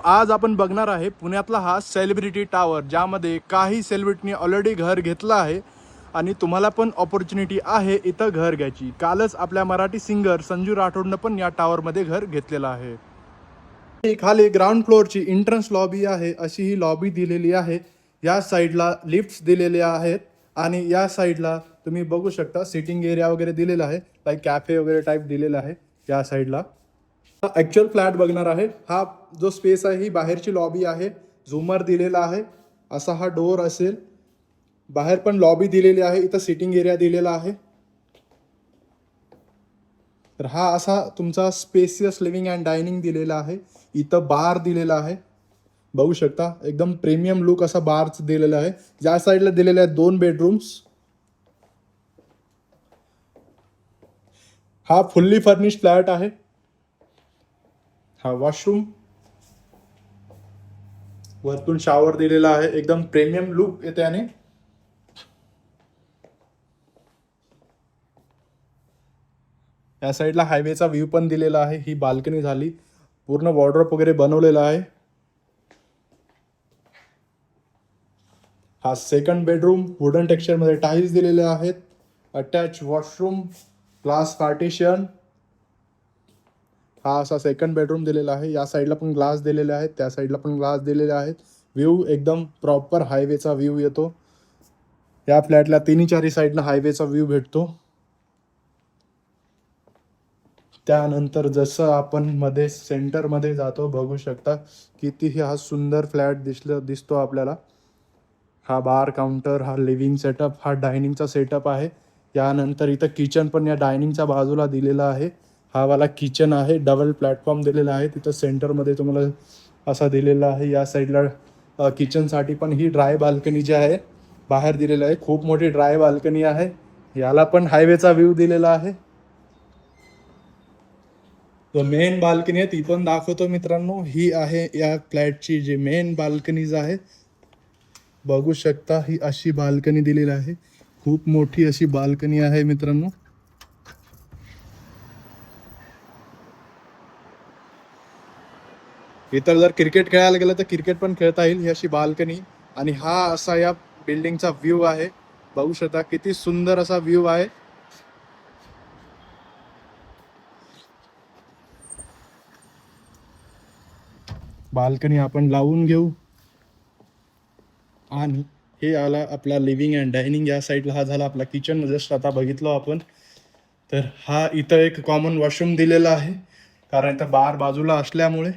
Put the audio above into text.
आज आपण बघणार आहे पुण्यातला हा सेलिब्रिटी टावर, ज्यामध्ये काही सेलिब्रिटीने ऑलरेडी घर घेतलं आहे आणि तुम्हाला पण ऑपॉर्च्युनिटी आहे इथं घर घ्यायची. कालच आपल्या मराठी सिंगर संजू राठोडनं पण या टावरमध्ये घर घेतलेलं आहे. ही खाली ग्राउंड फ्लोअरची एंट्रन्स लॉबी आहे, अशी ही लॉबी दिलेली आहे. या साईडला लिफ्ट्स दिलेले आहेत आणि या साईडला तुम्ही बघू शकता सिटिंग एरिया वगैरे दिलेला आहे, लाईक कॅफे वगैरे टाईप दिलेला आहे या साईडला. ॲक्च्युअल फ्लॅट बघणार आहे. हा जो स्पेस आहे ही बाहेरची लॉबी आहे, झुमर दिलेला आहे, असा हा डोर असेल. बाहेर पण लॉबी दिलेली आहे, इथं सिटिंग एरिया दिलेला आहे. तर हा असा तुमचा स्पेसियस लिव्हिंग अँड डायनिंग दिलेला आहे. इथं बार दिलेला आहे, बघू शकता एकदम प्रीमियम लुक असा बारच दिलेला आहे. ज्या साईडला दिलेले आहेत 2 बेडरूम्स. हा फुल्ली फर्निश्ड फ्लॅट आहे. हा वॉशरूम, वरतून शॉवर दिलेला आहे, एकदम प्रीमियम लुक येते. आणि या साईडला हायवेचा व्ह्यू पण दिलेला आहे. ही बाल्कनी झाली, पूर्ण वॉर्डरोब वगैरे बनवलेला आहे. हा सेकंड बेडरूम, वुडन टेक्स्चरमध्ये टाईल्स दिलेले आहेत, अटॅच वॉशरूम, ग्लास पार्टिशन. हा असा सेकंड बेडरूम दिलेला आहे. या साईडला पण ग्लास दिलेले आहेत, त्या साईडला पण ग्लास दिलेले आहेत. व्ह्यू एकदम प्रॉपर हायवेचा व्ह्यू येतो. या फ्लॅटला तिन्ही चारी साईडनं हायवेचा व्ह्यू भेटतो. त्यानंतर जसं आपण मध्ये सेंटरमध्ये जातो, बघू शकता कितीही हा सुंदर फ्लॅट दिसतो आपल्याला. हा बार काउंटर, हा लिव्हिंग सेटअप, हा डायनिंगचा सेटअप आहे. यानंतर इथं किचन पण या डायनिंगच्या बाजूला दिलेला आहे. हा वाला किचन आहे, डबल प्लॅटफॉर्म दिलेला आहे. तिथं सेंटरमध्ये तुम्हाला असा दिलेला आहे. या साईडला किचनसाठी पण ही ड्राय बाल्कनी जी आहे बाहेर दिलेलं आहे, खूप मोठी ड्राय बाल्कनी आहे. याला पण हायवेचा व्ह्यू दिलेला आहे. तो मेन बाल्कनी आहे ती पण दाखवतो मित्रांनो. ही आहे या फ्लॅटची जी मेन बाल्कनीज आहे, बघू शकता. ही अशी बाल्कनी दिलेली आहे, खूप मोठी अशी बाल्कनी आहे मित्रांनो. इतर जर क्रिकेट खेळायला गेलं तर क्रिकेट पण खेळता येईल. ही अशी बाल्कनी आणि हा असा या बिल्डिंगचा व्ह्यू आहे, बघू शकता किती सुंदर असा व्ह्यू आहे. बाल्कनी आपण लावून घेऊ. आणि हे आला आपला लिव्हिंग अँड डायनिंग. या साईडला हा झाला आपला किचन, जस्ट आता बघितलो आपण. तर हा इथं एक कॉमन वॉशरूम दिलेला आहे, कारण इथं बार बाजूला असल्यामुळे